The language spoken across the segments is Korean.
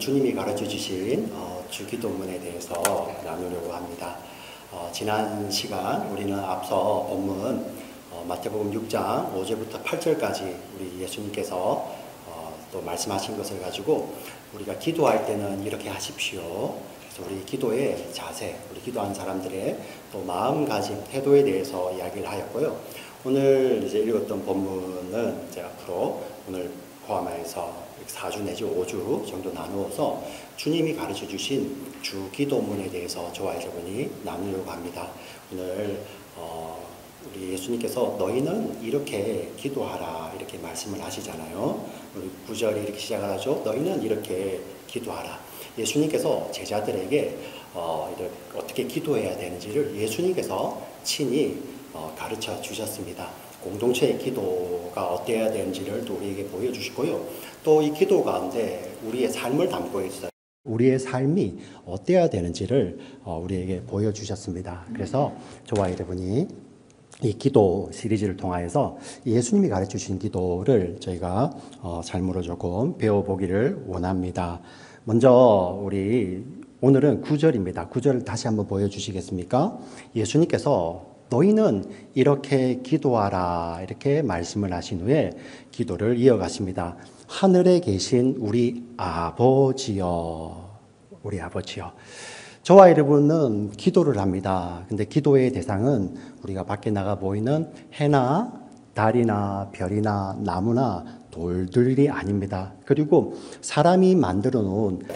주님이 가르쳐 주신 주기도문에 대해서 나누려고 합니다. 지난 시간 우리는 앞서 본문 마태복음 6장 5절부터 8절까지 우리 예수님께서 또 말씀하신 것을 가지고 우리가 기도할 때는 이렇게 하십시오. 그래서 우리 기도의 자세, 우리 기도하는 사람들의 또 마음가짐, 태도에 대해서 이야기를 하였고요. 오늘 이제 읽었던 본문은 이제 앞으로 오늘 포함해서 4주 내지 5주 정도 나누어서 주님이 가르쳐 주신 주기도문에 대해서 저와 여러분이 나누려고 합니다. 오늘 우리 예수님께서 너희는 이렇게 기도하라 이렇게 말씀을 하시잖아요. 우리 9절이 이렇게 시작을 하죠. 너희는 이렇게 기도하라. 예수님께서 제자들에게 어떻게 기도해야 되는지를 예수님께서 친히 가르쳐 주셨습니다. 공동체의 기도가 어때야 되는지를 또 우리에게 보여주시고요. 또 이 기도 가운데 우리의 삶을 담고 있어요. 우리의 삶이 어때야 되는지를 우리에게 보여주셨습니다. 그래서 저와 여러분이 이 기도 시리즈를 통하여서 예수님이 가르쳐 주신 기도를 저희가 삶으로 조금 배워보기를 원합니다. 먼저 우리 오늘은 9절입니다. 9절을 다시 한번 보여주시겠습니까? 예수님께서 너희는 이렇게 기도하라 이렇게 말씀을 하신 후에 기도를 이어가십니다. 하늘에 계신 우리 아버지여, 우리 아버지여. 저와 여러분은 기도를 합니다. 근데 기도의 대상은 우리가 밖에 나가 보이는 해나 달이나 별이나 나무나 돌들이 아닙니다. 그리고 사람이 만들어 놓은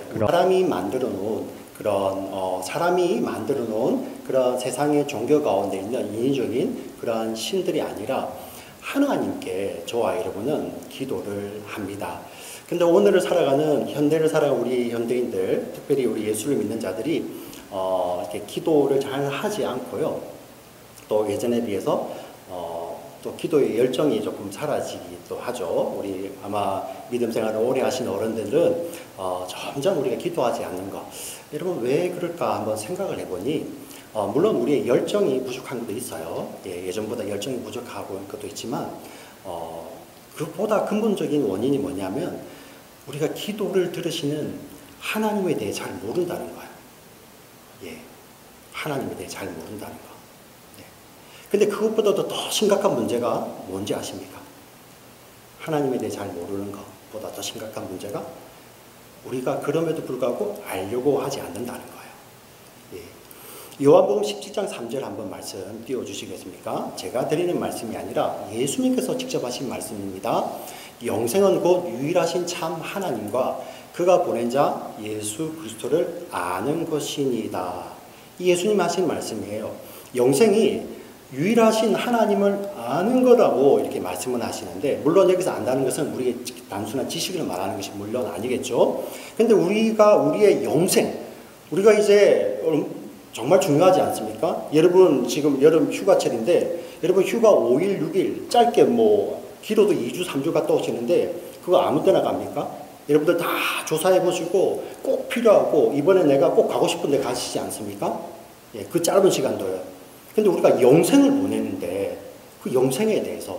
그런 세상의 종교 가운데 있는 인위적인 그런 신들이 아니라 하나님께 저와 여러분은 기도를 합니다. 근데 오늘을 살아가는 현대를 살아가는 우리 현대인들, 특별히 우리 예수를 믿는 자들이 이렇게 기도를 잘 하지 않고요. 또 예전에 비해서 또 기도의 열정이 조금 사라지기도 하죠. 우리 아마 믿음 생활을 오래 하신 어른들은 점점 우리가 기도하지 않는 것. 여러분 왜 그럴까 한번 생각을 해보니 물론 우리의 열정이 부족한 것도 있어요. 예전보다 열정이 부족하고 것도 있지만 그보다 근본적인 원인이 뭐냐면 우리가 기도를 들으시는 하나님에 대해 잘 모른다는 거예요. 하나님에 대해 잘 모른다는 거. 근데 그것보다도 더 심각한 문제가 뭔지 아십니까? 하나님에 대해 잘 모르는 것보다 더 심각한 문제가 우리가 그럼에도 불구하고 알려고 하지 않는다는 거예요. 요한복음 17장 3절 한번 말씀 띄워주시겠습니까? 제가 드리는 말씀이 아니라 예수님께서 직접 하신 말씀입니다. 영생은 곧 유일하신 참 하나님과 그가 보낸 자 예수 그리스도를 아는 것이니이다. 이 예수님 하신 말씀이에요. 영생이 유일하신 하나님을 아는 거라고 이렇게 말씀을 하시는데, 물론 여기서 안다는 것은 우리의 단순한 지식을 말하는 것이 물론 아니겠죠. 근데 우리의 영생, 우리가 이제 정말 중요하지 않습니까? 여러분 지금 여름 휴가철인데 여러분 휴가 5일, 6일 짧게 길어도 2주, 3주 갔다 오시는데 그거 아무 때나 갑니까? 여러분들 다 조사해 보시고 꼭 필요하고 이번에 내가 꼭 가고 싶은데 가시지 않습니까? 그 짧은 시간도요. 근데 우리가 영생을 보내는데 그 영생에 대해서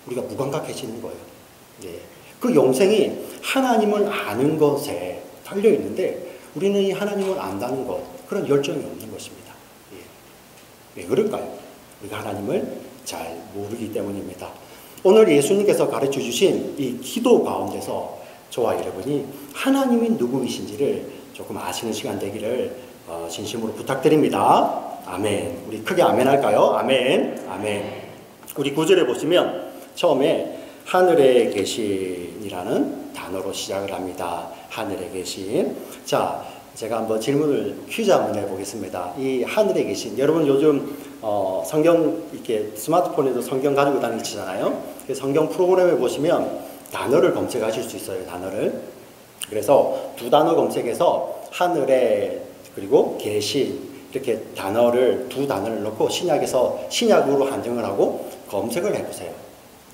우리가 무감각해지는 거예요. 그 영생이 하나님을 아는 것에 달려 있는데 우리는 이 하나님을 안다는 것, 그런 열정이 없는 것입니다. 왜 그럴까요? 우리가 하나님을 잘 모르기 때문입니다. 오늘 예수님께서 가르쳐 주신 이 기도 가운데서 저와 여러분이 하나님이 누구이신지를 조금 아시는 시간 되기를 진심으로 부탁드립니다. 아멘. 우리 크게 아멘 할까요? 아멘. 아멘. 우리 9절에 보시면 처음에 하늘에 계신이라는 단어로 시작을 합니다. 하늘에 계신. 자, 제가 한번 퀴즈 한번 해보겠습니다. 이 하늘에 계신, 여러분 요즘 성경 이렇게 스마트폰에도 성경 가지고 다니시잖아요. 성경 프로그램에 보시면 단어를 검색하실 수 있어요. 단어를. 그래서 두 단어 검색해서 하늘에 그리고 계신 이렇게 두 단어를 넣고 신약으로 한정을 하고 검색을 해보세요.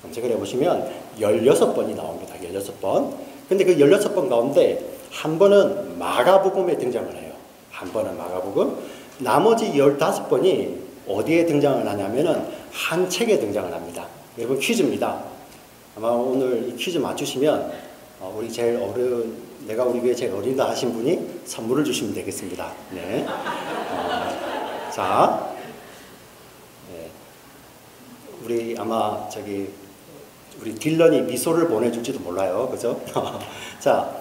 검색을 해보시면 16번이 나옵니다. 16번. 근데 그 16번 가운데 한 번은 마가복음에 등장을 해요. 한 번은 마가복음. 나머지 15번이 어디에 등장을 하냐면은 한 책에 등장을 합니다. 여러분 퀴즈입니다. 아마 오늘 이 퀴즈 맞추시면 우리 제일 내가 우리 교회 제일 어리다 하신 분이 선물을 주시면 되겠습니다. 네. 자, 네. 우리 아마 우리 딜런이 미소를 보내줄지도 몰라요. 그죠? 자,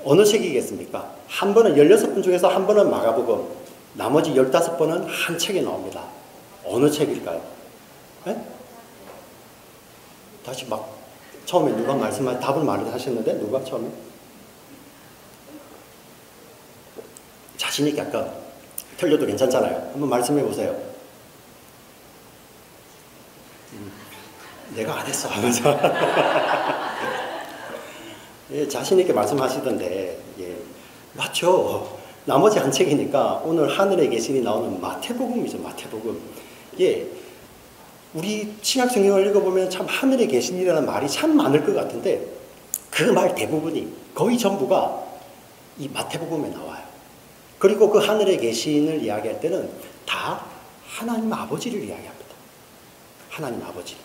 어느 책이겠습니까? 한 번은 16번 중에서 한 번은 마가복음, 나머지 15번은 한 책에 나옵니다. 어느 책일까요? 네? 다시 처음에 누가 답을 말하셨는데 누가 처음에? 자신 있게 아까 틀려도 괜찮잖아요. 한번 말씀해 보세요. 내가 안 했어 하면서 예, 자신 있게 말씀하시던데 예, 맞죠. 나머지 한 책이니까 오늘 하늘에 계시니 나오는 마태복음이죠. 마태복음. 예, 우리 신약 성경을 읽어보면 참 하늘에 계시니라는 말이 참 많을 것 같은데 그 말 대부분이 거의 전부가 이 마태복음에 나와요. 그리고 그 하늘에 계신을 이야기할 때는 다 하나님 아버지를 이야기합니다. 하나님 아버지.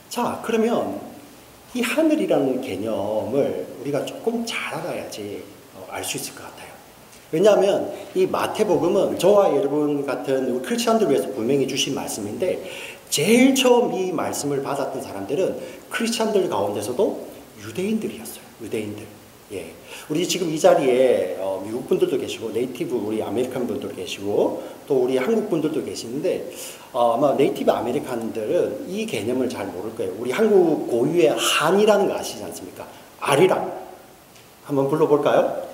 자, 그러면 이 하늘이라는 개념을 우리가 조금 잘 알아야지 알 수 있을 것 같아요. 왜냐하면 이 마태복음은 저와 여러분 같은 크리스천들을 위해서 분명히 주신 말씀인데 제일 처음 이 말씀을 받았던 사람들은 크리스천들 가운데서도 유대인들이었어요. 유대인들. 예. 우리 지금 이 자리에 미국 분들도 계시고 네이티브 우리 아메리칸 분들도 계시고 또 우리 한국 분들도 계시는데 아마 네이티브 아메리칸들은 이 개념을 잘 모를 거예요. 우리 한국 고유의 한이라는 거 아시지 않습니까? 아리랑 한번 불러볼까요?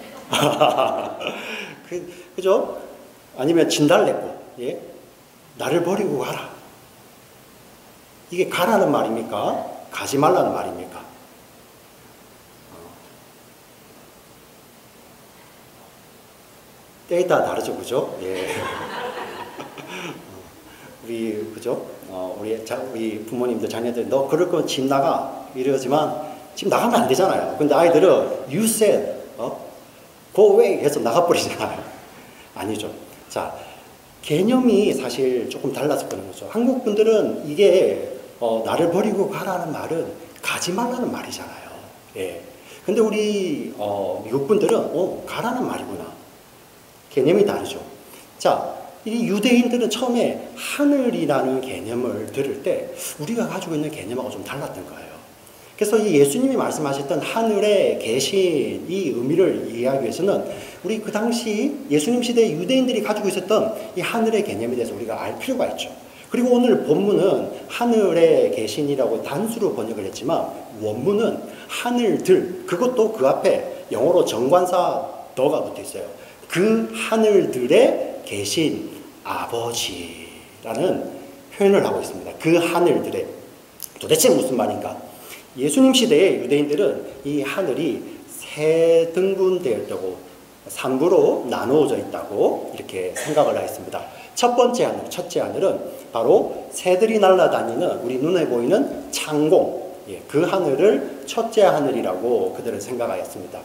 그죠? 아니면 진달래꽃. 예? 나를 버리고 가라. 이게 가라는 말입니까? 가지 말라는 말입니까? 때에 따라 다르죠, 그죠? 예. 우리, 그죠? 우리 부모님들, 자녀들, 너 그럴 거면 집 나가. 이러지만, 집 나가면 안 되잖아요. 근데 아이들은, you said, go away 해서 나가버리잖아요. 아니죠. 자, 개념이 사실 조금 달라서 그런 거죠. 한국 분들은 이게, 나를 버리고 가라는 말은 가지 말라는 말이잖아요. 예. 근데 우리, 미국 분들은, 가라는 말이구나. 개념이 다르죠. 자, 이 유대인들은 처음에 하늘이라는 개념을 들을 때 우리가 가지고 있는 개념하고 좀 달랐던 거예요. 그래서 이 예수님이 말씀하셨던 하늘에 계신 이 의미를 이해하기 위해서는 우리 그 당시 예수님 시대의 유대인들이 가지고 있었던 이 하늘의 개념에 대해서 우리가 알 필요가 있죠. 그리고 오늘 본문은 하늘에 계신이라고 단수로 번역을 했지만 원문은 하늘들, 그것도 그 앞에 영어로 정관사 더가 붙어 있어요. 그 하늘들에 계신 아버지라는 표현을 하고 있습니다. 그 하늘들에. 도대체 무슨 말인가? 예수님 시대의 유대인들은 이 하늘이 세 등분되어 있다고, 3부로 나누어져 있다고 이렇게 생각을 하였습니다. 첫 번째 하늘, 첫째 하늘은 바로 새들이 날아다니는 우리 눈에 보이는 창공, 그 하늘을 첫째 하늘이라고 그들은 생각하였습니다.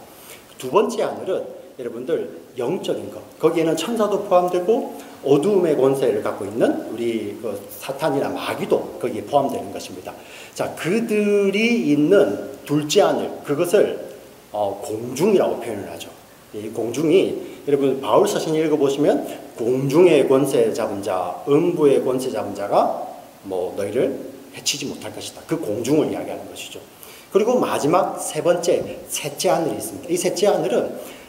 두 번째 하늘은 여러분들 영적인 것, 거기에는 천사도 포함되고 어두움의 권세를 갖고 있는 우리 그 사탄이나 마귀도 거기에 포함되는 것입니다. 자, 그들이 있는 둘째 하늘, 그것을 공중이라고 표현을 하죠. 이 공중이 여러분 바울 서신 읽어보시면 공중의 권세 잡은 자, 음부의 권세 잡은 자가 뭐 너희를 해치지 못할 것이다. 그 공중을 이야기하는 것이죠. 그리고 마지막 세 번째, 셋째 하늘이 있습니다. 이 셋째 하늘은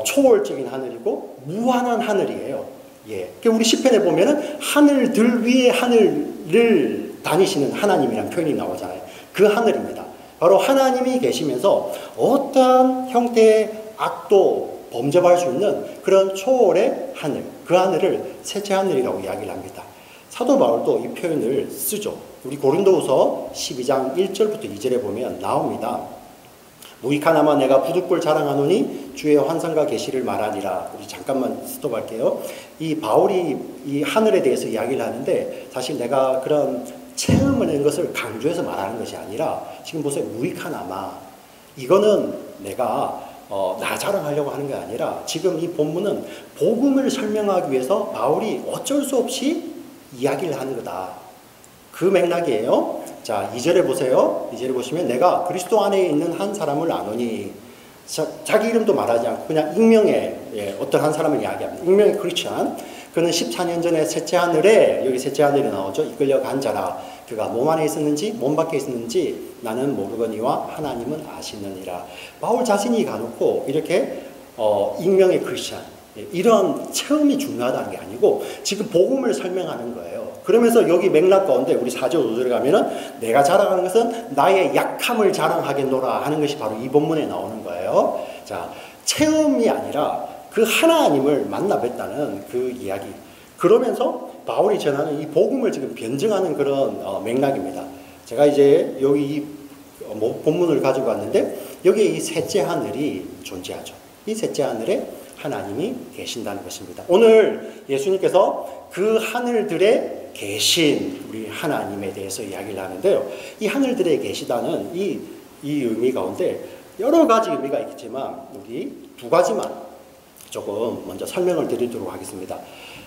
초월적인 하늘이고 무한한 하늘이에요. 예. 우리 시편에 보면은 하늘들 위에 하늘을 다니시는 하나님이라는 표현이 나오잖아요. 그 하늘입니다. 바로 하나님이 계시면서 어떠한 형태의 악도 범접할 수 있는 그런 초월의 하늘, 그 하늘을 셋째 하늘이라고 이야기를 합니다. 사도 바울도 이 표현을 쓰죠. 우리 고린도후서 12장 1절부터 2절에 보면 나옵니다. 무익하나마 내가 부득불 자랑하노니 주의 환상과 계시를 말하니라. 우리 잠깐만 스톱할게요. 이 바울이 이 하늘에 대해서 이야기를 하는데 사실 내가 그런 체험을 한 것을 강조해서 말하는 것이 아니라 지금 보세요. 무익하나마 이거는 내가 나 자랑하려고 하는 게 아니라 지금 이 본문은 복음을 설명하기 위해서 바울이 어쩔 수 없이 이야기를 하는 거다. 그 맥락이에요. 자, 2절에 보세요. 2절에 보시면 내가 그리스도 안에 있는 한 사람을 아노니, 자기 이름도 말하지 않고 그냥 익명의 어떤 한 사람을 이야기합니다. 익명의 크리스찬. 그는 14년 전에 셋째 하늘에, 여기 셋째 하늘이 나오죠. 이끌려간 자라. 그가 몸 안에 있었는지 몸 밖에 있었는지 나는 모르거니와 하나님은 아시느니라. 바울 자신이 가놓고 이렇게 익명의 크리스찬, 이런 체험이 중요하다는 게 아니고 지금 복음을 설명하는 거예요. 그러면서 여기 맥락 가운데 우리 4절 5절에 가면은 내가 자랑하는 것은 나의 약함을 자랑하겠노라 하는 것이 바로 이 본문에 나오는 거예요. 자, 체험이 아니라 그 하나님을 만나 뵀다는 그 이야기. 그러면서 바울이 전하는 이 복음을 지금 변증하는 그런 맥락입니다. 제가 이제 여기 이 본문을 가지고 왔는데 여기에 이 셋째 하늘이 존재하죠. 이 셋째 하늘에 하나님이 계신다는 것입니다. 오늘 예수님께서 그 하늘들에 계신 우리 하나님에 대해서 이야기를 하는데요. 이 하늘들에 계시다는 이 의미 가운데 여러 가지 의미가 있겠지만 우리 두 가지만 조금 먼저 설명을 드리도록 하겠습니다.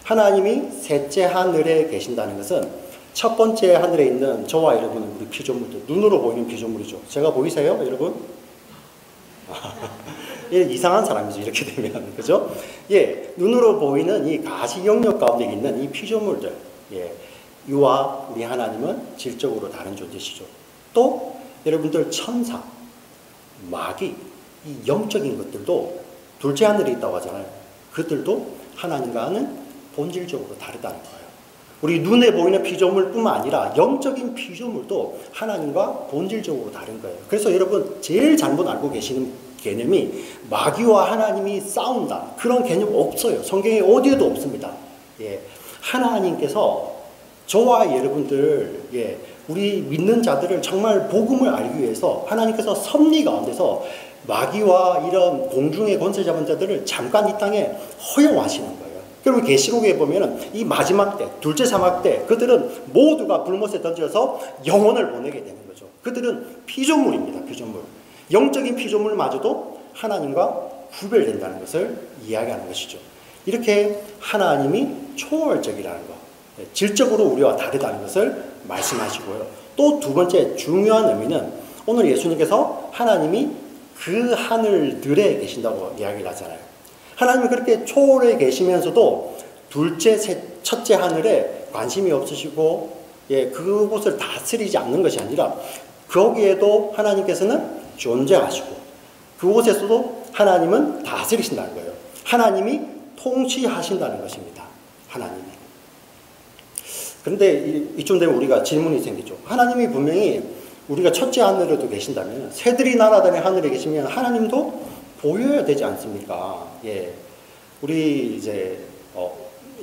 하나님이 셋째 하늘에 계신다는 것은 첫 번째 하늘에 있는 저와 여러분은 우리 피조물들, 눈으로 보이는 피조물이죠. 제가 보이세요, 여러분? 예, 이상한 사람이죠, 이렇게 되면. 그죠? 예, 눈으로 보이는 이 가시 영역 가운데 있는 이 피조물들. 예, 이와 우리 하나님은 질적으로 다른 존재시죠. 또, 여러분들 천사, 마귀, 이 영적인 것들도 둘째 하늘에 있다고 하잖아요. 그들도 하나님과는 본질적으로 다르다는 거예요. 우리 눈에 보이는 피조물뿐만 아니라 영적인 피조물도 하나님과 본질적으로 다른 거예요. 그래서 여러분 제일 잘못 알고 계시는 개념이 마귀와 하나님이 싸운다. 그런 개념 없어요. 성경에 어디에도 없습니다. 예, 하나님께서 저와 여러분들, 예, 우리 믿는 자들을 정말 복음을 알기 위해서 하나님께서 섭리 가운데서 마귀와 이런 공중의 권세 잡은 자들을 잠깐 이 땅에 허용하시는 거예요. 그리고 계시록에 보면은 이 마지막 때, 둘째 사막 때 그들은 모두가 불못에 던져서 영혼을 보내게 되는 거죠. 그들은 피조물입니다. 피조물. 영적인 피조물마저도 하나님과 구별된다는 것을 이야기하는 것이죠. 이렇게 하나님이 초월적이라는 것, 질적으로 우리와 다르다는 것을 말씀하시고요. 또 두 번째 중요한 의미는 오늘 예수님께서 하나님이 그 하늘들에 계신다고 이야기를 하잖아요. 하나님은 그렇게 초월해 계시면서도 첫째 하늘에 관심이 없으시고, 예, 그곳을 다스리지 않는 것이 아니라 거기에도 하나님께서는 존재하시고 그곳에서도 하나님은 다스리신다는 거예요. 하나님이 통치하신다는 것입니다. 하나님이. 그런데 이쯤 되면 우리가 질문이 생기죠. 하나님이 분명히 우리가 첫째 하늘에도 계신다면, 새들이 날아다니는 하늘에 계시면 하나님도 보여야 되지 않습니까? 예. 우리 이제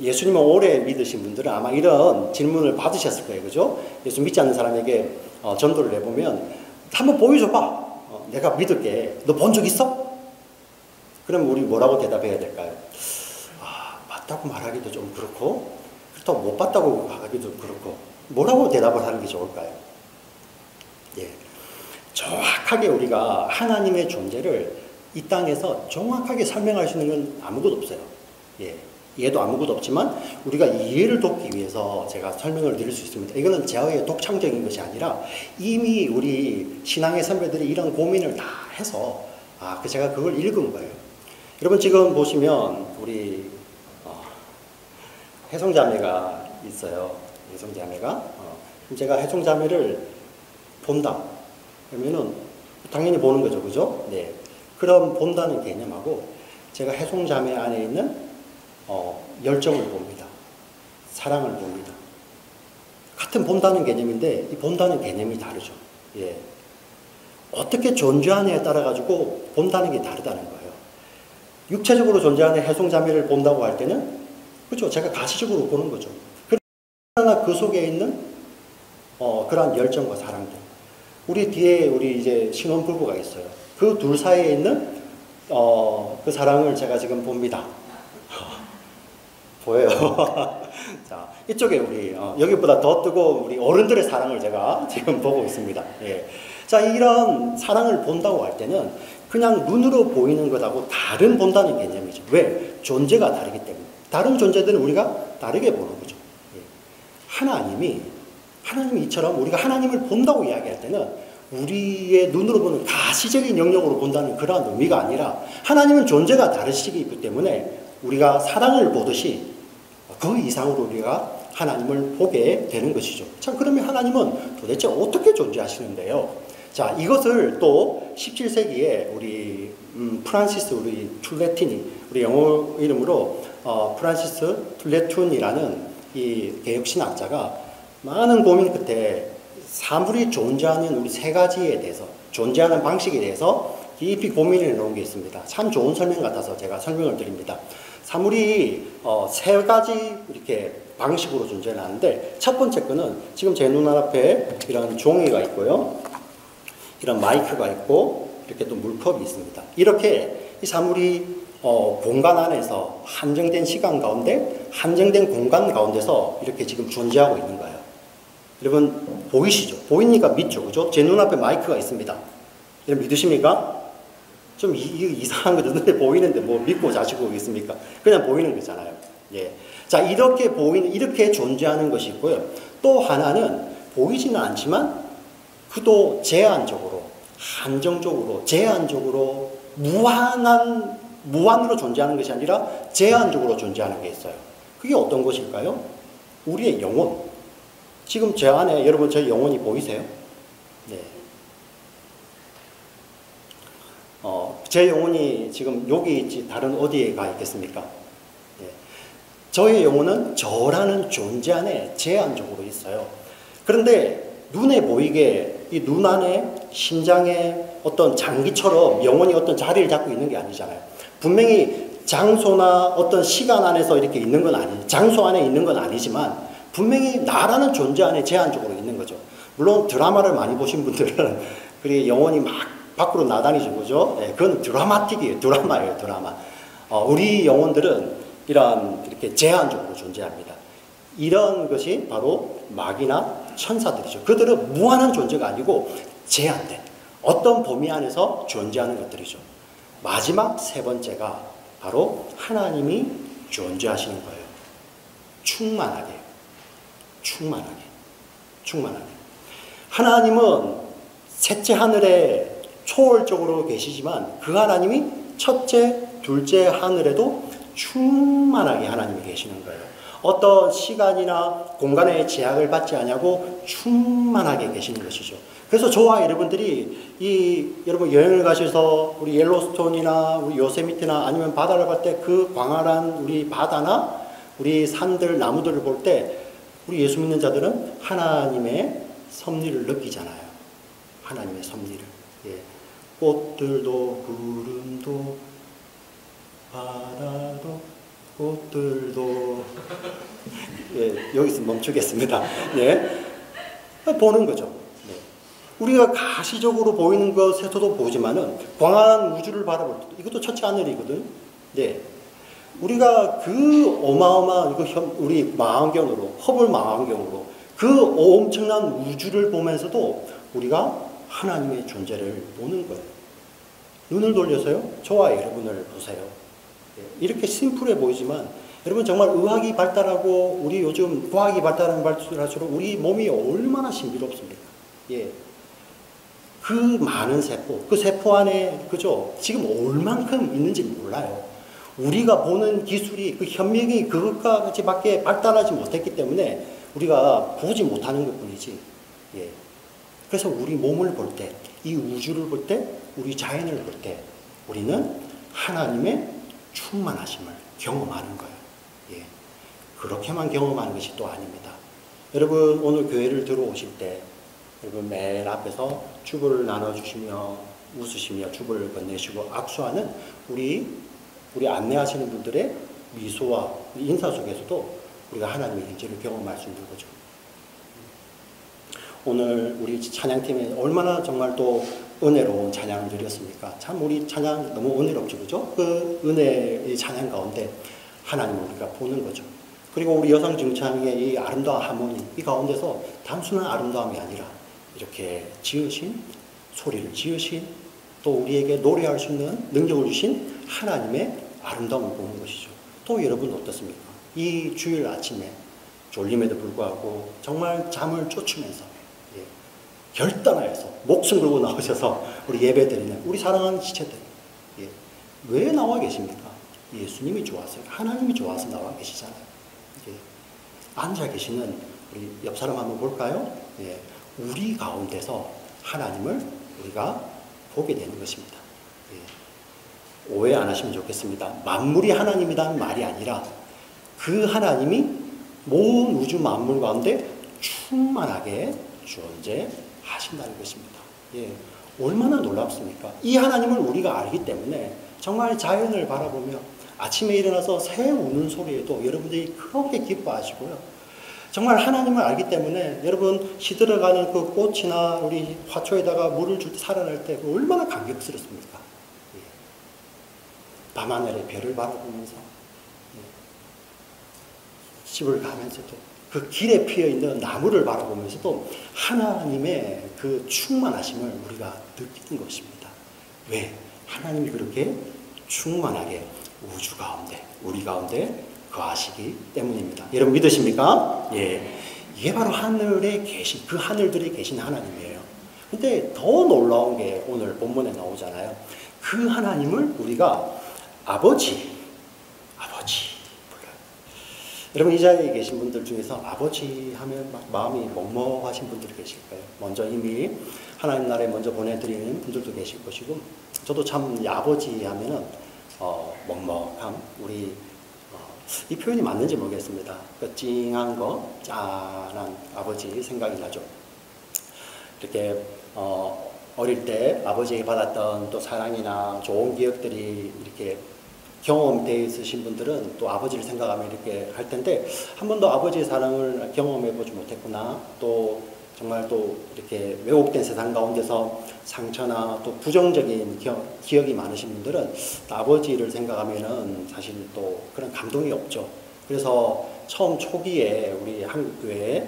예수님을 오래 믿으신 분들은 아마 이런 질문을 받으셨을 거예요. 그죠? 예수 믿지 않는 사람에게 전도를 내보면 한번 보여줘봐. 내가 믿을게. 너 본 적 있어? 그럼 우리 뭐라고 대답해야 될까요? 봤다고 말하기도 좀 그렇고, 그렇다고 못 봤다고 하기도 그렇고, 뭐라고 대답을 하는 게 좋을까요? 예. 정확하게 우리가 하나님의 존재를 이 땅에서 정확하게 설명할 수 있는 건 아무것도 없어요. 예. 얘도 아무것도 없지만 우리가 이해를 돕기 위해서 제가 설명을 드릴 수 있습니다. 이거는 저의 독창적인 것이 아니라 이미 우리 신앙의 선배들이 이런 고민을 다 해서 제가 그걸 읽은 거예요. 여러분 지금 보시면 우리 혜성자매가 있어요. 혜성자매가 제가 혜성자매를 본다 그러면은 당연히 보는 거죠, 그죠? 네. 그럼 본다는 개념하고 제가 혜성자매 안에 있는 열정을 봅니다. 사랑을 봅니다. 같은 본다는 개념인데 이 본다는 개념이 다르죠. 예. 어떻게 존재하느냐에 따라 가지고 본다는 게 다르다는 거예요. 육체적으로 존재하는 혜성자매를 본다고 할 때는 그렇죠. 제가 가시적으로 보는 거죠. 그러나 그 속에 있는 그러한 열정과 사랑들. 우리 뒤에 우리 이제 신혼부부가 있어요. 그 둘 사이에 있는 그 사랑을 제가 지금 봅니다. 보여요. 자, 이쪽에 우리 여기보다 더 뜨거운 우리 어른들의 사랑을 제가 지금 보고 있습니다. 예. 자, 이런 사랑을 본다고 할 때는 그냥 눈으로 보이는 것하고 다른 본다는 개념이죠. 왜? 존재가 다르기 때문에. 다른 존재들은 우리가 다르게 보는 거죠. 예. 하나님이 이처럼 우리가 하나님을 본다고 이야기할 때는 우리의 눈으로 보는 가시적인 영역으로 본다는 그러한 의미가 아니라 하나님은 존재가 다르시기 때문에 우리가 사랑을 보듯이 그 이상으로 우리가 하나님을 보게 되는 것이죠. 자, 그러면 하나님은 도대체 어떻게 존재하시는데요? 자, 이것을 또 17세기에 우리 프란시스 우리 툴레틴이 우리 영어 이름으로 프란시스 툴레툰이라는 이 개혁신학자가 많은 고민 끝에 사물이 존재하는 우리 세 가지에 대해서 존재하는 방식에 대해서 깊이 고민을 해놓은 게 있습니다. 참 좋은 설명 같아서 제가 설명을 드립니다. 사물이 세 가지 이렇게 방식으로 존재를 하는데 첫 번째 거는 지금 제 눈앞에 이런 종이가 있고요. 이런 마이크가 있고 이렇게 또 물컵이 있습니다. 이렇게 이 사물이 공간 안에서 한정된 시간 가운데 한정된 공간 가운데서 이렇게 지금 존재하고 있는 거예요. 여러분 보이시죠? 보이니까 믿죠, 그죠? 제 눈앞에 마이크가 있습니다. 여러분 믿으십니까? 좀 이상한 거죠. 눈에 보이는데 뭐 믿고 자시고 있습니까? 그냥 보이는 거잖아요. 예. 자, 이렇게 존재하는 것이 있고요. 또 하나는 보이지는 않지만 그도 제한적으로, 한정적으로, 제한적으로 무한으로 존재하는 것이 아니라 제한적으로 존재하는 게 있어요. 그게 어떤 것일까요? 우리의 영혼. 지금 제 안에 여러분 저 영혼이 보이세요? 네. 제 영혼이 지금 여기 있지 다른 어디에 가 있겠습니까? 네. 저의 영혼은 저라는 존재 안에 제한적으로 있어요. 그런데 눈에 보이게 이 눈 안에 심장에 어떤 장기처럼 영혼이 어떤 자리를 잡고 있는 게 아니잖아요. 분명히 장소나 어떤 시간 안에서 이렇게 있는 건 장소 안에 있는 건 아니지만 분명히 나라는 존재 안에 제한적으로 있는 거죠. 물론 드라마를 많이 보신 분들은 그게 영혼이 막 밖으로 나다니죠, 그죠? 네, 그건 드라마틱이에요. 드라마예요, 드라마. 우리 영혼들은 이렇게 제한적으로 존재합니다. 이런 것이 바로 마귀나 천사들이죠. 그들은 무한한 존재가 아니고 제한된 어떤 범위 안에서 존재하는 것들이죠. 마지막 세 번째가 바로 하나님이 존재하시는 거예요. 충만하게. 하나님은 셋째 하늘에 초월적으로 계시지만 그 하나님이 첫째, 둘째 하늘에도 충만하게 하나님이 계시는 거예요. 어떤 시간이나 공간의 제약을 받지 않냐고 충만하게 계시는 것이죠. 그래서 저와 여러분들이 여러분 여행을 가셔서 우리 옐로스톤이나 우리 요세미티나 아니면 바다를 갈 때 그 광활한 우리 바다나 우리 산들, 나무들을 볼 때 우리 예수 믿는 자들은 하나님의 섭리를 느끼잖아요. 하나님의 섭리를. 예. 꽃들도 구름도 바다도 꽃들도 예, 여기서 멈추겠습니다. 예. 보는 거죠. 네. 우리가 가시적으로 보이는 것에서도 보지만은 광활한 우주를 바라볼 때 이것도 첫째 하늘이거든. 네. 우리가 그 어마어마한 우리 망원경으로 허블 망원경으로 그 엄청난 우주를 보면서도 우리가 하나님의 존재를 보는 거예요. 눈을 돌려서요. 저와 여러분을 보세요. 이렇게 심플해 보이지만 여러분 정말 의학이 발달하고 우리 요즘 과학이 발달하면 발달할수록 우리 몸이 얼마나 신비롭습니까? 예. 그 많은 세포, 그 세포 안에 그죠? 지금 얼만큼 있는지 몰라요. 우리가 보는 기술이 그 현미경이 그것과 같이 밖에 발달하지 못했기 때문에 우리가 보지 못하는 것 뿐이지. 예. 그래서 우리 몸을 볼 때, 이 우주를 볼 때, 우리 자연을 볼 때 우리는 하나님의 충만하심을 경험하는 거예요. 예. 그렇게만 경험하는 것이 또 아닙니다. 여러분 오늘 교회를 들어오실 때 여러분 맨 앞에서 주보를 나눠주시며 웃으시며 주보를 건네시고 악수하는 우리 안내하시는 분들의 미소와 인사 속에서도 우리가 하나님의 인재를 경험할 수 있는 거죠. 오늘 우리 찬양팀에 얼마나 정말 또 은혜로운 찬양을 드렸습니까? 참 우리 찬양 너무 은혜롭죠, 그죠? 그 은혜의 찬양 가운데 하나님을 우리가 보는 거죠. 그리고 우리 여성 중창의 이 아름다운 하모니, 이 가운데서 단순한 아름다움이 아니라 이렇게 지으신, 소리를 지으신, 또 우리에게 노래할 수 있는 능력을 주신 하나님의 아름다움을 보는 것이죠. 또 여러분 어떻습니까? 이 주일 아침에 졸림에도 불구하고 정말 잠을 쫓으면서 예, 결단하여서 목숨 걸고 나오셔서 우리 예배드리는 우리 사랑하는 지체들 예, 왜 나와 계십니까? 예수님이 좋아서 하나님이 좋아서 나와 계시잖아요. 예, 앉아 계시는 우리 옆 사람 한번 볼까요? 예, 우리 가운데서 하나님을 우리가 보게 되는 것입니다. 예, 오해 안 하시면 좋겠습니다. 만물이 하나님이라는 말이 아니라 그 하나님이 모든 우주 만물 가운데 충만하게 존재하신다는 것입니다. 예, 얼마나 놀랍습니까? 이 하나님을 우리가 알기 때문에 정말 자연을 바라보며 아침에 일어나서 새 우는 소리에도 여러분들이 그렇게 기뻐하시고요. 정말 하나님을 알기 때문에 여러분 시들어가는 그 꽃이나 우리 화초에다가 물을 줄 때 살아날 때 얼마나 감격스럽습니까? 예. 밤하늘의 별을 바라보면서 집을 가면서도 그 길에 피어있는 나무를 바라보면서도 하나님의 그 충만하심을 우리가 느끼는 것입니다. 왜? 하나님이 그렇게 충만하게 우주 가운데 우리 가운데 거하시기 때문입니다. 여러분 믿으십니까? 예, 이게 바로 하늘에 계신 그 하늘들에 계신 하나님이에요. 근데 더 놀라운 게 오늘 본문에 나오잖아요. 그 하나님을 우리가 아버지 불러요. 여러분 이 자리에 계신 분들 중에서 아버지 하면 막 마음이 먹먹하신 분들이 계실 거예요. 먼저 이미 하나님 나라에 먼저 보내드리는 분들도 계실 것이고 저도 참 아버지 하면은 먹먹함 우리 이 표현이 맞는지 모르겠습니다. 그 찡한 거, 짠한 아버지 생각이 나죠. 이렇게 어릴 때 아버지에게 받았던 또 사랑이나 좋은 기억들이 이렇게 경험되어 있으신 분들은 또 아버지를 생각하면 이렇게 할 텐데 한 번도 아버지의 사랑을 경험해 보지 못했구나. 또 정말 또 이렇게 왜곡된 세상 가운데서 상처나 또 부정적인 기억이 많으신 분들은 아버지를 생각하면은 사실 또 그런 감동이 없죠. 그래서 처음 초기에 우리 한국교회에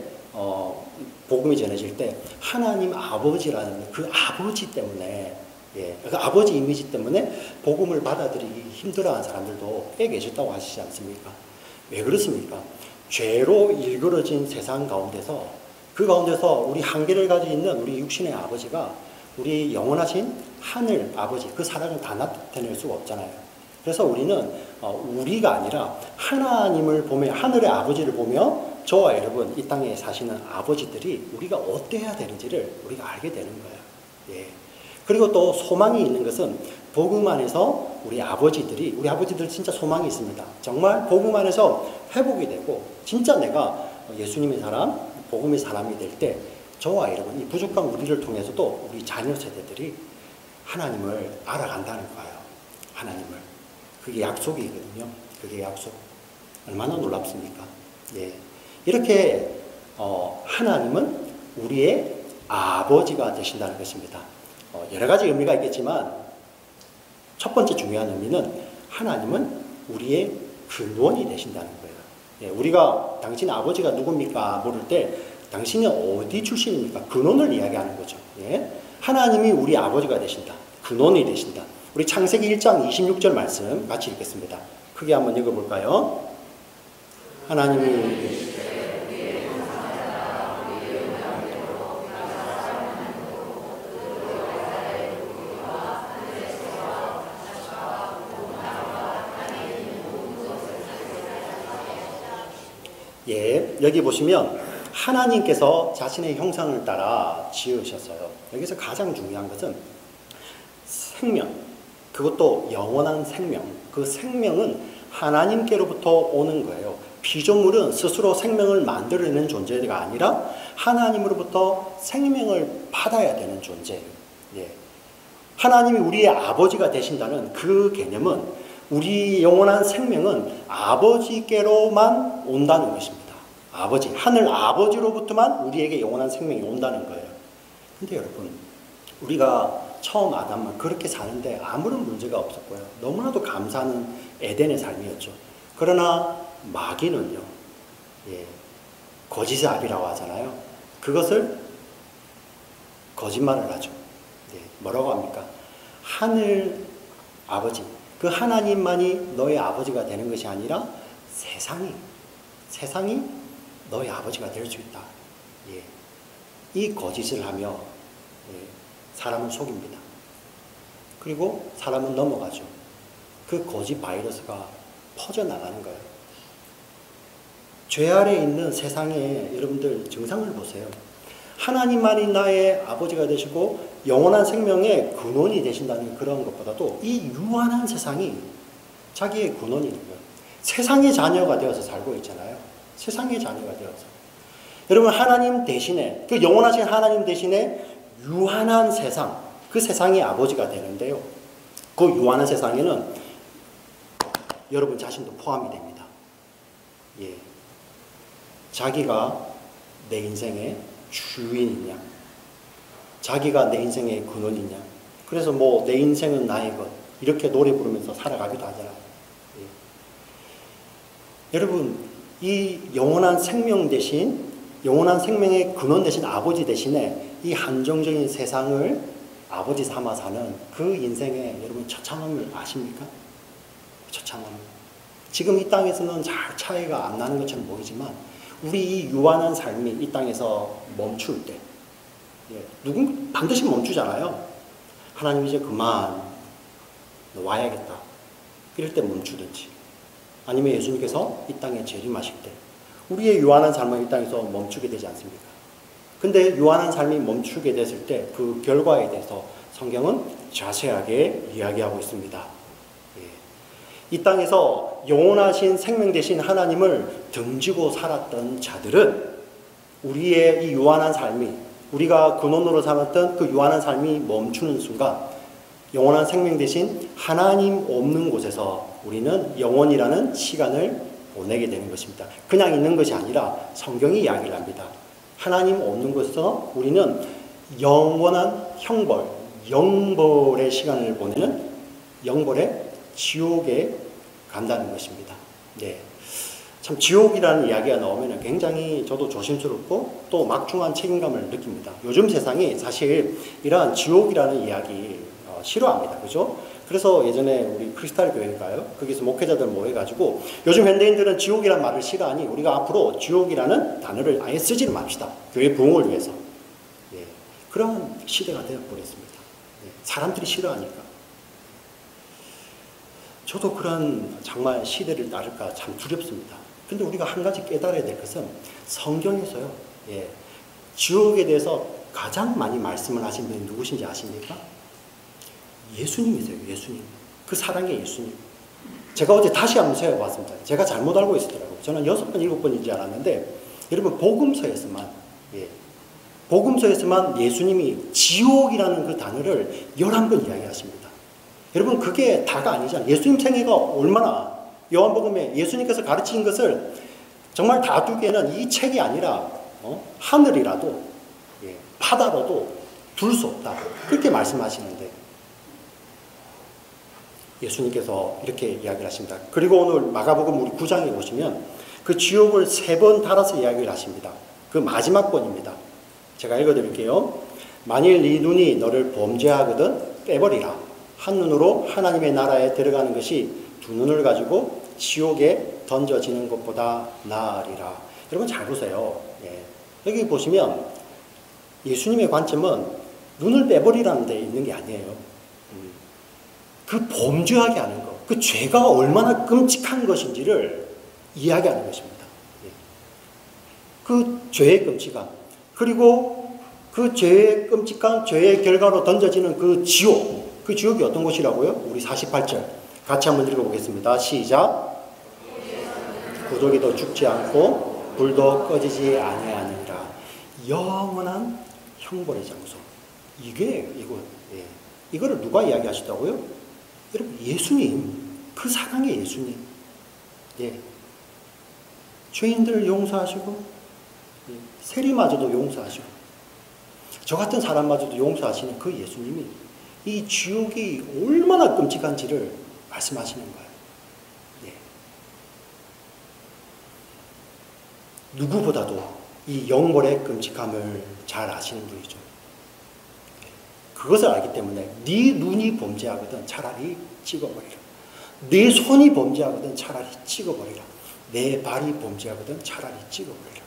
복음이 전해질 때 하나님 아버지라는 그 아버지 때문에 그 아버지 이미지 때문에 복음을 받아들이기 힘들어하는 사람들도 꽤 계셨다고 하시지 않습니까? 왜 그렇습니까? 죄로 일그러진 세상 가운데서 그 가운데서 우리 한계를 가지고 있는 우리 육신의 아버지가 우리 영원하신 하늘 아버지 그 사랑을 다 나타낼 수가 없잖아요. 그래서 우리는 우리가 아니라 하나님을 보며 하늘의 아버지를 보며 저와 여러분 이 땅에 사시는 아버지들이 우리가 어때야 되는지를 우리가 알게 되는 거예요. 예. 그리고 또 소망이 있는 것은 복음 안에서 우리 아버지들 진짜 소망이 있습니다. 정말 복음 안에서 회복이 되고 진짜 내가 예수님의 사람 복음의 사람이 될 때 저와 여러분 이 부족한 우리를 통해서도 우리 자녀 세대들이 하나님을 알아간다는 거예요. 하나님을. 그게 약속이거든요. 그게 약속. 얼마나 놀랍습니까? 예. 이렇게 하나님은 우리의 아버지가 되신다는 것입니다. 여러 가지 의미가 있겠지만 첫 번째 중요한 의미는 하나님은 우리의 근원이 되신다는 거예요. 예, 우리가 당신 아버지가 누굽니까? 물을 때 당신이 어디 출신입니까? 근원을 이야기하는 거죠. 예? 하나님이 우리 아버지가 되신다. 근원이 되신다. 우리 창세기 1장 26절 말씀 같이 읽겠습니다. 크게 한번 읽어볼까요? 하나님이 예, 여기 보시면 하나님께서 자신의 형상을 따라 지으셨어요. 여기서 가장 중요한 것은 생명, 그것도 영원한 생명. 그 생명은 하나님께로부터 오는 거예요. 피조물은 스스로 생명을 만들어내는 존재가 아니라 하나님으로부터 생명을 받아야 되는 존재예요. 예. 하나님이 우리의 아버지가 되신다는 그 개념은 우리 영원한 생명은 아버지께로만 온다는 것입니다. 아버지, 하늘 아버지로부터만 우리에게 영원한 생명이 온다는 거예요. 근데 여러분, 우리가 처음 아담은 그렇게 사는데 아무런 문제가 없었고요. 너무나도 감사하는 에덴의 삶이었죠. 그러나 마귀는요, 예, 거짓의 아비라고 하잖아요. 그것을 거짓말을 하죠. 예, 뭐라고 합니까? 하늘 아버지, 그 하나님만이 너의 아버지가 되는 것이 아니라 세상이 너의 아버지가 될 수 있다. 예. 이 거짓을 하며 사람을 속입니다. 그리고 사람은 넘어가죠. 그 거짓 바이러스가 퍼져나가는 거예요. 죄 아래 있는 세상에 여러분들 증상을 보세요. 하나님만이 나의 아버지가 되시고 영원한 생명의 근원이 되신다는 그런 것보다도 이 유한한 세상이 자기의 근원이 있는 거예요. 세상의 자녀가 되어서 살고 있잖아요. 세상의 자녀가 되어서. 여러분 하나님 대신에 그 영원하신 하나님 대신에 유한한 세상, 그 세상의 아버지가 되는데요. 그 유한한 세상에는 여러분 자신도 포함이 됩니다. 예. 자기가 내 인생의 주인이냐, 자기가 내 인생의 근원이냐. 그래서 뭐 내 인생은 나의 것 이렇게 노래 부르면서 살아가기도 하잖아요. 예. 여러분 이 영원한 생명 대신 영원한 생명의 근원 대신 아버지 대신에 이 한정적인 세상을 아버지 삼아 사는 그 인생의 여러분 처참함을 아십니까? 처참함. 지금 이 땅에서는 잘 차이가 안 나는 것처럼 보이지만 우리 이 유한한 삶이 이 땅에서 멈출 때 누군 반드시 멈추잖아요. 하나님 이제 그만 와야겠다. 이럴 때 멈추든지 아니면 예수님께서 이 땅에 재림하실 때 우리의 유한한 삶은 이 땅에서 멈추게 되지 않습니까? 근데 유한한 삶이 멈추게 됐을 때 그 결과에 대해서 성경은 자세하게 이야기하고 있습니다. 이 땅에서 영원하신 생명 되신 하나님을 등지고 살았던 자들은 우리의 이 유한한 삶이 우리가 근원으로 삼았던 그 유한한 삶이 멈추는 순간 영원한 생명 되신 하나님 없는 곳에서 우리는 영원이라는 시간을 보내게 되는 것입니다. 그냥 있는 것이 아니라 성경이 이야기를 합니다. 하나님 없는 곳에서 우리는 영원한 형벌, 영벌의 시간을 보내는 영벌의 지옥에 간다는 것입니다. 네. 참 지옥이라는 이야기가 나오면 굉장히 저도 조심스럽고 또 막중한 책임감을 느낍니다. 요즘 세상이 사실 이러한 지옥이라는 이야기 싫어합니다. 그죠? 그래서 예전에 우리 크리스탈 교회인가요? 거기서 목회자들 모여가지고 요즘 현대인들은 지옥이라는 말을 싫어하니 우리가 앞으로 지옥이라는 단어를 아예 쓰지를 맙시다. 교회 부흥을 위해서. 예. 그런 시대가 되어버렸습니다. 예. 사람들이 싫어하니까. 저도 그런 정말 시대를 따를까 참 두렵습니다. 근데 우리가 한 가지 깨달아야 될 것은 성경에서요. 예. 지옥에 대해서 가장 많이 말씀을 하신 분이 누구신지 아십니까? 예수님이세요. 예수님. 그 사랑의 예수님. 제가 어제 다시 한번 세워봤습니다. 제가 잘못 알고 있었더라고요. 저는 6번, 7번인지 알았는데 여러분 복음서에서만 복음서에서만 예수님이 지옥이라는 그 단어를 11번 이야기하십니다. 여러분 그게 다가 아니잖아요. 예수님 생애가 얼마나 요한복음에 예수님께서 가르치신 것을 정말 다두기에는 이 책이 아니라 하늘이라도 바다로도 둘 수 없다. 그렇게 말씀하시는데 예수님께서 이렇게 이야기를 하십니다. 그리고 오늘 마가복음 우리 9장에 보시면 그 지옥을 3번 달아서 이야기를 하십니다. 그 마지막 번입니다. 제가 읽어드릴게요. 만일 네 눈이 너를 범죄하거든 빼버리라. 한 눈으로 하나님의 나라에 들어가는 것이 두 눈을 가지고 지옥에 던져지는 것보다 나으리라. 여러분 잘 보세요. 예. 여기 보시면 예수님의 관점은 눈을 빼버리라는 데 있는 게 아니에요. 그 범죄하게 하는 것, 그 죄가 얼마나 끔찍한 것인지를 이야기하는 것입니다. 예. 그 죄의 끔찍함, 그리고 그 죄의 끔찍한 죄의 결과로 던져지는 그 지옥, 그 지옥이 어떤 곳이라고요? 우리 48절 같이 한번 읽어보겠습니다. 시작. 구더기도 죽지 않고 불도 꺼지지 아니하니라. 영원한 형벌의 장소. 이게 이거 이거를 누가 이야기하시다고요? 여러분 예수님, 그 사랑의 예수님. 예. 죄인들을 용서하시고 세리마저도 용서하시고 저 같은 사람마저도 용서하시는 그 예수님이 이 지옥이 얼마나 끔찍한지를 말씀하시는 거예요. 예. 누구보다도 이 영벌의 끔찍함을 잘 아시는 분이죠. 그것을 알기 때문에 네 눈이 범죄하거든 차라리 찍어버리라. 네 손이 범죄하거든 차라리 찍어버리라. 내 발이 범죄하거든 차라리 찍어버리라.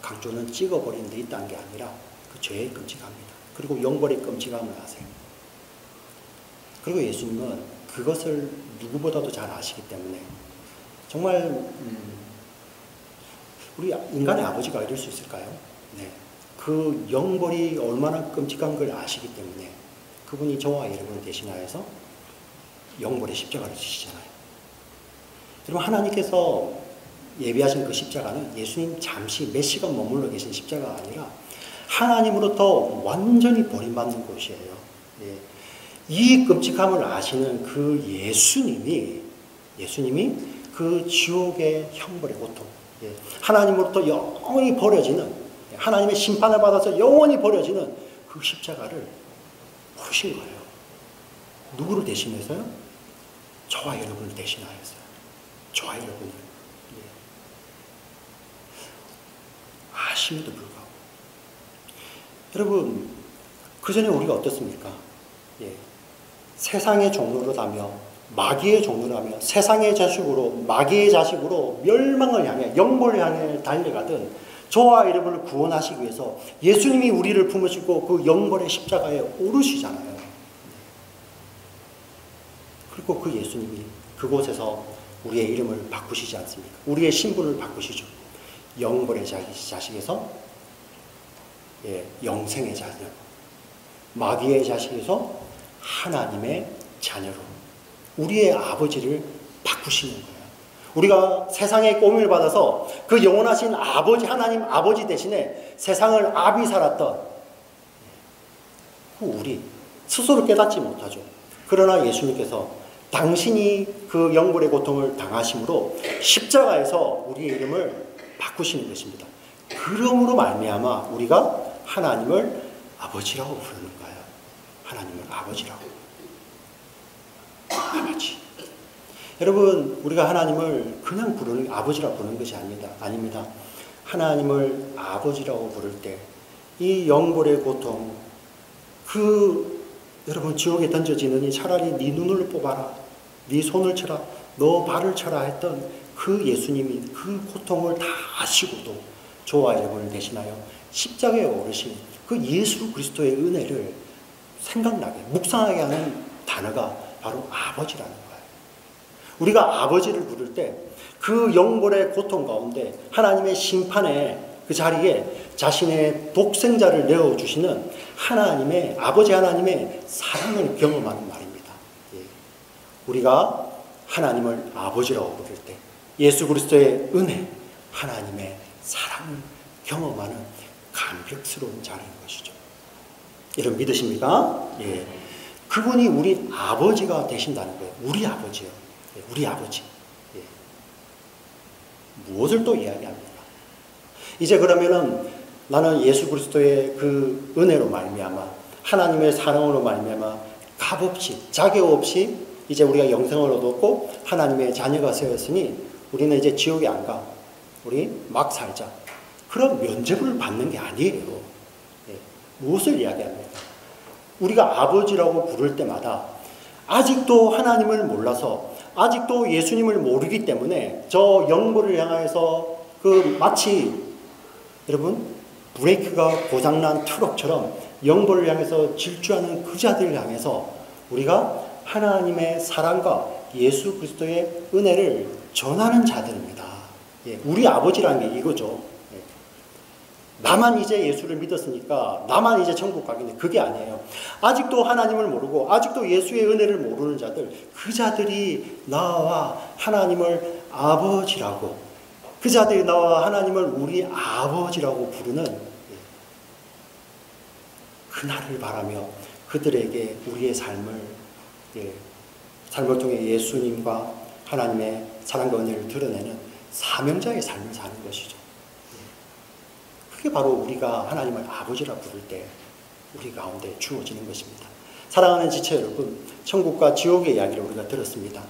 강조는 찍어버리는 데 있다는 게 아니라 그 죄에 끔찍합니다. 그리고 영벌의 끔찍함을 아세요. 그리고 예수님은 그것을 누구보다도 잘 아시기 때문에 정말 우리 인간의 아버지가 이럴 수 있을까요? 네. 그 영벌이 얼마나 끔찍한 걸 아시기 때문에 그분이 저와 여러분을 대신하여서 영벌의 십자가를 지시잖아요. 여러분, 하나님께서 예비하신 그 십자가는 예수님 잠시 몇 시간 머물러 계신 십자가가 아니라 하나님으로부터 완전히 버림받는 곳이에요. 예. 이 끔찍함을 아시는 그 예수님이 그 지옥의 형벌의 고통, 예. 하나님으로부터 영원히 버려지는, 하나님의 심판을 받아서 영원히 버려지는 그 십자가를 부르신 거예요. 누구를 대신해서요? 저와 여러분을 대신하였어요. 저와 여러분을. 예. 아심에도 불구하고. 여러분, 그 전에 우리가 어떻습니까? 예. 세상의 종로로다며, 마귀의 종로라며, 세상의 자식으로, 마귀의 자식으로 멸망을 향해, 영벌을 향해 달려가든 저와 여러분을 구원하시기 위해서 예수님이 우리를 품으시고 그 영벌의 십자가에 오르시잖아요. 그리고 그 예수님이 그곳에서 우리의 이름을 바꾸시지 않습니까? 우리의 신분을 바꾸시죠. 영벌의 자식에서 영생의 자녀, 마귀의 자식에서 하나님의 자녀로 우리의 아버지를 바꾸시는 거예요. 우리가 세상의 꼬임을 받아서 그 영원하신 아버지, 하나님 아버지 대신에 세상을 아비 살았던 우리 스스로 깨닫지 못하죠. 그러나 예수님께서 당신이 그 영벌의 고통을 당하심으로 십자가에서 우리의 이름을 바꾸시는 것입니다. 그러므로 말미암아 우리가 하나님을 아버지라고 부르는 거예요. 하나님을 아버지라고. 아버지. 여러분, 우리가 하나님을 그냥 부르는, 아버지라고 부르는 것이 아닙니다. 하나님을 아버지라고 부를 때 이 영벌의 고통, 여러분, 지옥에 던져지느니 차라리 네 눈을 뽑아라, 네 손을 쳐라, 너 발을 쳐라 했던 그 예수님이 그 고통을 다 아시고도 저와 여러분을 대신하여 십자가에 오르신 그 예수 그리스도의 은혜를 생각나게, 묵상하게 하는 단어가 바로 아버지라는 거예요. 우리가 아버지를 부를 때 그 영벌의 고통 가운데 하나님의 심판의 그 자리에 자신의 독생자를 내어주시는 하나님의, 아버지 하나님의 사랑을 경험하는 말입니다. 예. 우리가 하나님을 아버지라고 부를 때 예수 그리스도의 은혜, 하나님의 사랑을 경험하는 감격스러운 자리인 것이죠. 여러분 믿으십니까? 예. 그분이 우리 아버지가 되신다는 거예요. 우리 아버지요. 예. 우리 아버지. 예. 무엇을 또 이야기합니까? 이제 그러면은 나는 예수 그리스도의 그 은혜로 말미암아, 하나님의 사랑으로 말미암아 값없이, 자격 없이 이제 우리가 영생을 얻었고 하나님의 자녀가 되었으니 우리는 이제 지옥에 안 가. 우리 막 살자. 그런 면접을 받는 게 아니에요. 예. 무엇을 이야기합니까? 우리가 아버지라고 부를 때마다 아직도 하나님을 몰라서, 아직도 예수님을 모르기 때문에 저 영벌을 향해서 마치 여러분 브레이크가 고장난 트럭처럼 영벌을 향해서 질주하는 그 자들을 향해서 우리가 하나님의 사랑과 예수 그리스도의 은혜를 전하는 자들입니다. 예, 우리 아버지라는 게 이거죠. 예. 나만 이제 예수를 믿었으니까 나만 이제 천국 가겠네. 그게 아니에요. 아직도 하나님을 모르고 아직도 예수의 은혜를 모르는 자들, 그 자들이 나와 하나님을 아버지라고, 그 자들이 나와 하나님을 우리 아버지라고 부르는 그날을 바라며 그들에게 우리의 삶을 통해 예수님과 하나님의 사랑과 은혜를 드러내는 사명자의 삶을 사는 것이죠. 그게 바로 우리가 하나님을 아버지라 부를 때 우리 가운데 주어지는 것입니다. 사랑하는 지체 여러분, 천국과 지옥의 이야기를 우리가 들었습니다.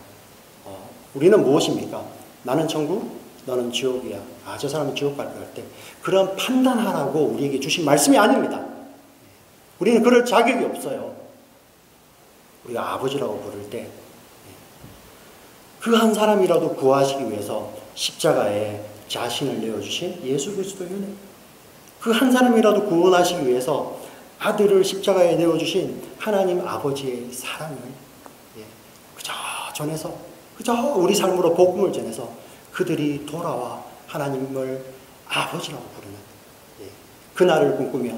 우리는 무엇입니까? 나는 천국, 너는 지옥이야. 저 사람은 지옥 갈 것 같아. 그런 판단하라고 우리에게 주신 말씀이 아닙니다. 우리는 그럴 자격이 없어요. 우리가 아버지라고 부를 때 그 한 사람이라도 구하시기 위해서 십자가에 자신을 내어주신 예수 그리스도의 은혜, 그 한 사람이라도 구원하시기 위해서 아들을 십자가에 내어주신 하나님 아버지의 사랑을 그저 전해서, 그저 우리 삶으로 복음을 전해서 그들이 돌아와 하나님을 아버지라고 부르는 그날을 꿈꾸며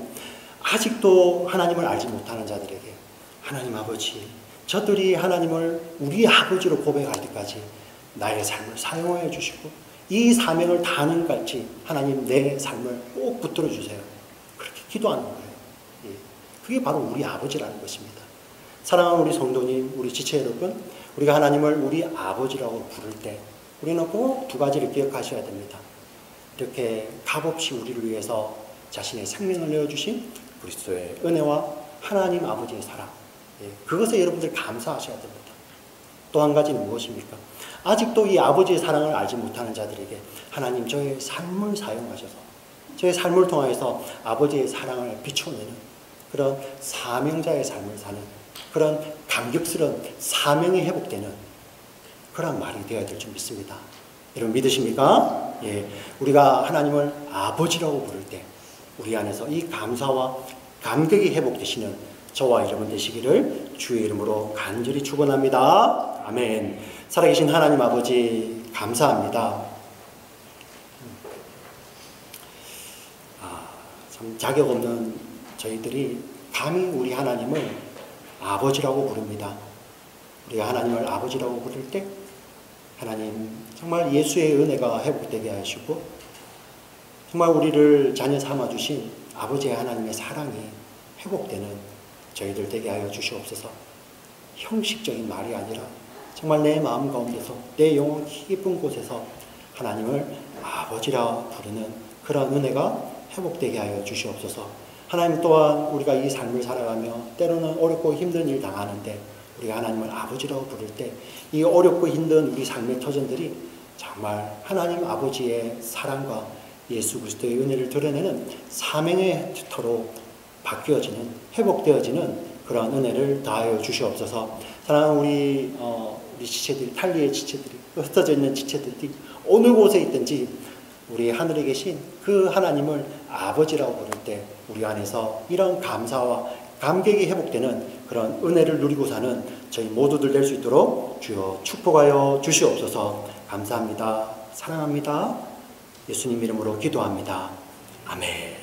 아직도 하나님을 알지 못하는 자들에게 하나님 아버지, 저들이 하나님을 우리 아버지로 고백할 때까지 나의 삶을 사용하여 주시고 이 사명을 다하는 같이 하나님 내 삶을 꼭 붙들어 주세요. 그렇게 기도하는 거예요. 그게 바로 우리 아버지라는 것입니다. 사랑하는 우리 성도님, 우리 지체 여러분, 우리가 하나님을 우리 아버지라고 부를 때 우리는 꼭 두 가지를 기억하셔야 됩니다. 이렇게 값없이 우리를 위해서 자신의 생명을 내어주신 그리스도의 은혜와 하나님 아버지의 사랑, 그것에 여러분들 감사하셔야 됩니다. 또 한 가지는 무엇입니까? 아직도 이 아버지의 사랑을 알지 못하는 자들에게 하나님 저의 삶을 사용하셔서 저의 삶을 통하여서 아버지의 사랑을 비춰내는 그런 사명자의 삶을 사는 그런 감격스러운 사명이 회복되는 그런 말이 되어야 될 줄 믿습니다. 여러분 믿으십니까? 우리가 하나님을 아버지라고 부를 때 우리 안에서 이 감사와 감격이 회복되시는 저와 여러분 되시기를 주의 이름으로 간절히 축원합니다. 아멘. 살아계신 하나님 아버지 감사합니다. 참 자격 없는 저희들이 감히 우리 하나님을 아버지라고 부릅니다. 우리가 하나님을 아버지라고 부를 때 하나님 정말 예수의 은혜가 회복되게 하시고 정말 우리를 자녀 삼아주신 아버지의 하나님의 사랑이 회복되는 저희들 되게 하여 주시옵소서. 형식적인 말이 아니라 정말 내 마음 가운데서 내 영혼 깊은 곳에서 하나님을 아버지라 부르는 그런 은혜가 회복되게 하여 주시옵소서. 하나님 또한 우리가 이 삶을 살아가며 때로는 어렵고 힘든 일 당하는데 우리가 하나님을 아버지라고 부를 때 이 어렵고 힘든 우리 삶의 터전들이 정말 하나님 아버지의 사랑과 예수 그리스도의 은혜를 드러내는 사명의 터로 바뀌어지는, 회복되어지는 그런 은혜를 다하여 주시옵소서. 사랑하는 우리 지체들, 탈리의 지체들이, 흩어져 있는 지체들이 어느 곳에 있든지 우리 하늘에 계신 그 하나님을 아버지라고 부를 때 우리 안에서 이런 감사와 감격이 회복되는 그런 은혜를 누리고 사는 저희 모두들 될 수 있도록 주여 축복하여 주시옵소서. 감사합니다. 사랑합니다. 예수님 이름으로 기도합니다. 아멘.